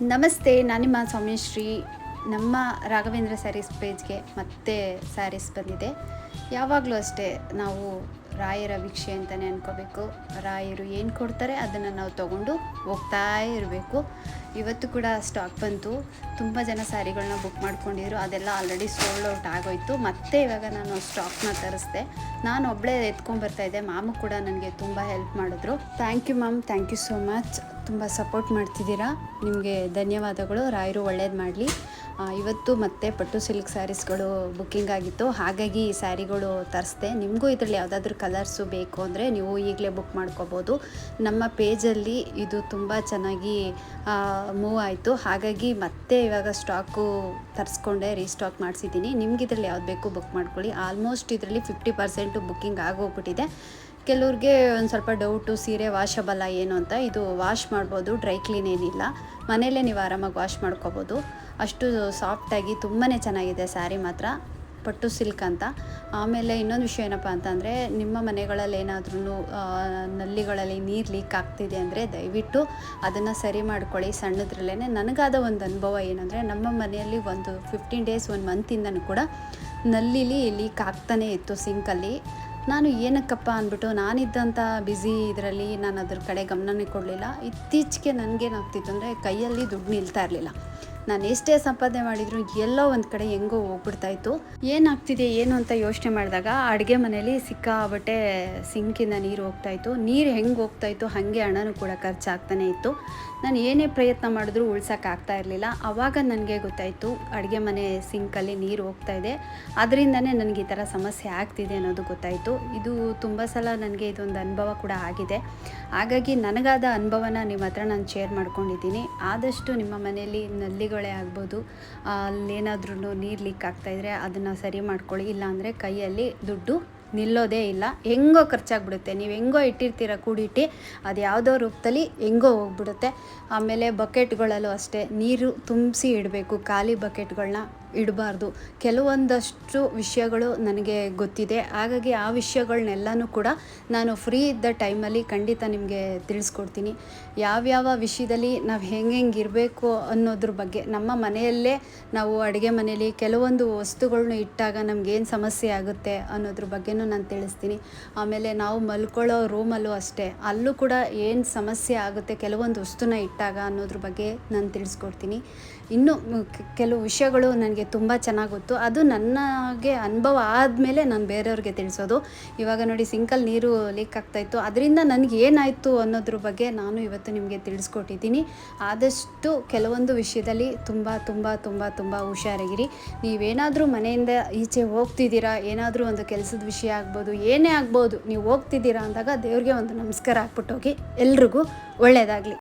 ನಮಸ್ತೆ, ನಾನು ನಿಮ್ಮ ಸೌಮ್ಯಶ್ರೀ. ನಮ್ಮ ರಾಘವೇಂದ್ರ ಸ್ಯಾರೀಸ್ ಪೇಜ್ಗೆ ಮತ್ತೆ ಸ್ಯಾರೀಸ್ ಬಂದಿದೆ. ಯಾವಾಗಲೂ ಅಷ್ಟೇ, ನಾವು ರಾಯರ ಭಿಕ್ಷೆ ಅಂತಲೇ ಅನ್ಕೋಬೇಕು. ರಾಯರು ಏನು ಕೊಡ್ತಾರೆ ಅದನ್ನು ನಾವು ತೊಗೊಂಡು ಹೋಗ್ತಾ ಇರಬೇಕು. ಇವತ್ತು ಕೂಡ ಸ್ಟಾಕ್ ಬಂತು. ತುಂಬ ಜನ ಸ್ಯಾರಿಗಳನ್ನ ಬುಕ್ ಮಾಡ್ಕೊಂಡಿದ್ರು, ಅದೆಲ್ಲ ಆಲ್ರೆಡಿ ಸೋಲ್ಡ್ ಔಟ್ ಆಗೋಯ್ತು. ಮತ್ತೆ ಇವಾಗ ನಾನು ಸ್ಟಾಕ್ನ ತರಿಸ್ದೆ. ನಾನು ಒಬ್ಬಳೇ ಎತ್ಕೊಂಡ್ಬರ್ತಾಯಿದ್ದೆ. ಮಾಮು ಕೂಡ ನನಗೆ ತುಂಬ ಹೆಲ್ಪ್ ಮಾಡಿದ್ರು. Thank you ma'am, thank you so much. ತುಂಬ ಸಪೋರ್ಟ್ ಮಾಡ್ತಿದ್ದೀರಾ, ನಿಮಗೆ ಧನ್ಯವಾದಗಳು. ರಾಯರು ಒಳ್ಳೇದು ಮಾಡಲಿ. ಇವತ್ತು ಮತ್ತೆ ಪಟ್ಟು ಸಿಲ್ಕ್ ಸ್ಯಾರೀಸ್ಗಳು ಬುಕ್ಕಿಂಗ್ ಆಗಿತ್ತು, ಹಾಗಾಗಿ ಈ ಸ್ಯಾರಿಗಳು ತರಿಸ್ದೆ. ನಿಮಗೂ ಇದರಲ್ಲಿ ಯಾವುದಾದ್ರೂ ಕಲರ್ಸು ಬೇಕು ಅಂದರೆ ನೀವು ಈಗಲೇ ಬುಕ್ ಮಾಡ್ಕೋಬೋದು. ನಮ್ಮ ಪೇಜಲ್ಲಿ ಇದು ತುಂಬ ಚೆನ್ನಾಗಿ ಮೂವ್ ಆಯಿತು, ಹಾಗಾಗಿ ಮತ್ತೆ ಇವಾಗ ಸ್ಟಾಕು ತರಿಸ್ಕೊಂಡೆ, ರೀಸ್ಟಾಕ್ ಮಾಡಿಸಿದ್ದೀನಿ. ನಿಮ್ಗೆ ಇದರಲ್ಲಿ ಯಾವ್ದು ಬೇಕು ಬುಕ್ ಮಾಡ್ಕೊಳ್ಳಿ. ಆಲ್ಮೋಸ್ಟ್ ಇದರಲ್ಲಿ 50% ಬುಕ್ಕಿಂಗ್ ಆಗೋಗ್ಬಿಟ್ಟಿದೆ. ಕೆಲವ್ರಿಗೆ ಒಂದು ಸ್ವಲ್ಪ ಡೌಟು, ಸೀರೆ ವಾಷಬಲ್ಲ ಏನು ಅಂತ. ಇದು ವಾಶ್ ಮಾಡ್ಬೋದು, ಡ್ರೈ ಕ್ಲೀನ್ ಏನಿಲ್ಲ, ಮನೆಯಲ್ಲೇ ನೀವು ಆರಾಮಾಗಿ ವಾಶ್ ಮಾಡ್ಕೋಬೋದು. ಅಷ್ಟು ಸಾಫ್ಟಾಗಿ ತುಂಬಾ ಚೆನ್ನಾಗಿದೆ ಸ್ಯಾರಿ ಮಾತ್ರ, ಪಟ್ಟು ಸಿಲ್ಕ್ ಅಂತ. ಆಮೇಲೆ ಇನ್ನೊಂದು ವಿಷಯ ಏನಪ್ಪ ಅಂತಂದರೆ, ನಿಮ್ಮ ಮನೆಗಳಲ್ಲಿ ಏನಾದ್ರೂ ನಲ್ಲಿಗಳಲ್ಲಿ ನೀರು ಲೀಕ್ ಆಗ್ತಿದೆ ಅಂದರೆ ದಯವಿಟ್ಟು ಅದನ್ನು ಸರಿ ಮಾಡ್ಕೊಳ್ಳಿ ಸಣ್ಣದ್ರಲ್ಲೇ. ನನಗಾದ ಒಂದು ಅನುಭವ ಏನಂದರೆ, ನಮ್ಮ ಮನೆಯಲ್ಲಿ ಒಂದು 15 ಡೇಸ್ 1 ಮಂತಿಂದನೂ ಕೂಡ ನಲ್ಲಿಲಿ ಲೀಕ್ ಆಗ್ತಾನೇ ಇತ್ತು ಸಿಂಕಲ್ಲಿ. ನಾನು ಏನಕ್ಕಪ್ಪ ಅಂದ್ಬಿಟ್ಟು ನಾನಿದ್ದಂಥ ಬ್ಯುಸಿ ಇದರಲ್ಲಿ ನಾನು ಅದ್ರ ಕಡೆ ಗಮನನೇ ಕೊಡಲಿಲ್ಲ. ಇತ್ತೀಚೆಗೆ ನನಗೇನಾಗ್ತಿತ್ತು ಅಂದರೆ, ಕೈಯಲ್ಲಿ ದುಡ್ಡು ನಿಲ್ತಾ ಇರಲಿಲ್ಲ. ನಾನು ಎಷ್ಟೇ ಸಂಪಾದನೆ ಮಾಡಿದರೂ ಎಲ್ಲೋ ಒಂದು ಕಡೆ ಹೆಂಗೋ ಹೋಗ್ಬಿಡ್ತಾಯಿತ್ತು. ಏನಾಗ್ತಿದೆ ಏನು ಅಂತ ಯೋಚನೆ ಮಾಡಿದಾಗ ಅಡುಗೆ ಮನೇಲಿ ಸಿಕ್ಕಾಬಟ್ಟೆ ಸಿಂಕಿಂದ ನೀರು ಹೋಗ್ತಾಯಿತ್ತು. ನೀರು ಹೆಂಗೆ ಹೋಗ್ತಾಯಿತ್ತು ಹಾಗೆ ಹಣನೂ ಕೂಡ ಖರ್ಚಾಗ್ತಾನೆ ಇತ್ತು. ನಾನು ಏನೇ ಪ್ರಯತ್ನ ಮಾಡಿದ್ರೂ ಉಳ್ಸೋಕ್ಕಾಗ್ತಾ ಇರಲಿಲ್ಲ. ಆವಾಗ ನನಗೆ ಗೊತ್ತಾಯಿತು, ಅಡುಗೆ ಮನೆ ಸಿಂಕಲ್ಲಿ ನೀರು ಹೋಗ್ತಾಯಿದೆ, ಅದರಿಂದನೇ ನನಗೆ ಈ ಥರ ಸಮಸ್ಯೆ ಆಗ್ತಿದೆ ಅನ್ನೋದು ಗೊತ್ತಾಯಿತು. ಇದು ತುಂಬ ಸಲ ನನಗೆ ಇದೊಂದು ಅನುಭವ ಕೂಡ ಆಗಿದೆ. ಹಾಗಾಗಿ ನನಗಾದ ಅನುಭವನ ನಿಮ್ಮ ಹತ್ರ ನಾನು ಶೇರ್ ಮಾಡ್ಕೊಂಡಿದ್ದೀನಿ. ಆದಷ್ಟು ನಿಮ್ಮ ಮನೆಯಲ್ಲಿ ನಲ್ಲಿಗಳೇ ಆಗ್ಬೋದು, ಅಲ್ಲೇನಾದ್ರೂ ನೀರು ಲೀಕ್ ಆಗ್ತಾಯಿದ್ರೆ ಅದನ್ನು ಸರಿ ಮಾಡ್ಕೊಳ್ಳಿ. ಇಲ್ಲಾಂದರೆ ಕೈಯಲ್ಲಿ ದುಡ್ಡು ನಿಲ್ಲೋದೇ ಇಲ್ಲ, ಹೆಂಗೋ ಖರ್ಚಾಗ್ಬಿಡುತ್ತೆ. ನೀವು ಹೆಂಗೋ ಇಟ್ಟಿರ್ತೀರ ಕೂಡಿಟ್ಟು, ಅದು ಯಾವುದೋ ರೂಪದಲ್ಲಿ ಹೆಂಗೋ ಹೋಗ್ಬಿಡುತ್ತೆ. ಆಮೇಲೆ ಬಕೆಟ್ಗಳಲ್ಲೂ ಅಷ್ಟೇ ನೀರು ತುಂಬಿಸಿ ಇಡಬೇಕು, ಖಾಲಿ ಬಕೆಟ್ಗಳನ್ನ ಇಡಬಾರ್ದು. ಕೆಲವೊಂದಷ್ಟು ವಿಷಯಗಳು ನನಗೆ ಗೊತ್ತಿದೆ, ಹಾಗಾಗಿ ಆ ವಿಷಯಗಳನ್ನೆಲ್ಲನೂ ಕೂಡ ನಾನು ಫ್ರೀ ಇದ್ದ ಟೈಮಲ್ಲಿ ಖಂಡಿತ ನಿಮಗೆ ತಿಳಿಸ್ಕೊಡ್ತೀನಿ. ಯಾವ್ಯಾವ ವಿಷಯದಲ್ಲಿ ನಾವು ಹೆಂಗೆ ಇರಬೇಕು ಅನ್ನೋದ್ರ ಬಗ್ಗೆ, ನಮ್ಮ ಮನೆಯಲ್ಲೇ ನಾವು ಅಡುಗೆ ಮನೆಯಲ್ಲಿ ಕೆಲವೊಂದು ವಸ್ತುಗಳನ್ನ ಇಟ್ಟಾಗ ನಮಗೇನು ಸಮಸ್ಯೆ ಆಗುತ್ತೆ ಅನ್ನೋದ್ರ ಬಗ್ಗೆನೂ ನಾನು ತಿಳಿಸ್ತೀನಿ. ಆಮೇಲೆ ನಾವು ಮಲ್ಕೊಳ್ಳೋ ರೂಮಲ್ಲೂ ಅಷ್ಟೇ, ಅಲ್ಲೂ ಕೂಡ ಏನು ಸಮಸ್ಯೆ ಆಗುತ್ತೆ ಕೆಲವೊಂದು ವಸ್ತುನ ಇಟ್ಟಾಗ ಅನ್ನೋದ್ರ ಬಗ್ಗೆ ನಾನು ತಿಳಿಸ್ಕೊಡ್ತೀನಿ. ಇನ್ನು ಕೆಲವು ವಿಷಯಗಳು ನನಗೆ ತುಂಬ ಚೆನ್ನಾಗಿ ಗೊತ್ತು, ಅದು ನನಗೆ ಅನುಭವ ಆದಮೇಲೆ ನಾನು ಬೇರೆಯವ್ರಿಗೆ ತಿಳಿಸೋದು. ಇವಾಗ ನೋಡಿ, ಸಿಂಕಲ್ಲಿ ನೀರು ಲೀಕ್ ಆಗ್ತಾಯಿತ್ತು, ಅದರಿಂದ ನನಗೆ ಏನಾಯಿತು ಅನ್ನೋದ್ರ ಬಗ್ಗೆ ನಾನು ಇವತ್ತು ನಿಮಗೆ ತಿಳಿಸ್ಕೊಟ್ಟಿದ್ದೀನಿ. ಆದಷ್ಟು ಕೆಲವೊಂದು ವಿಷಯದಲ್ಲಿ ತುಂಬ ತುಂಬ ತುಂಬ ತುಂಬ ಹುಷಾರಾಗಿರಿ. ನೀವೇನಾದರೂ ಮನೆಯಿಂದ ಈಚೆ ಹೋಗ್ತಿದ್ದೀರಾ, ಏನಾದರೂ ಒಂದು ಕೆಲಸದ ವಿಷಯ ಆಗ್ಬೋದು, ಏನೇ ಆಗ್ಬೋದು, ನೀವು ಹೋಗ್ತಿದ್ದೀರಾ ಅಂದಾಗ ದೇವ್ರಿಗೆ ಒಂದು ನಮಸ್ಕಾರ ಹಾಕ್ಬಿಟ್ಟು ಹೋಗಿ. ಎಲ್ರಿಗೂ ಒಳ್ಳೆಯದಾಗಲಿ.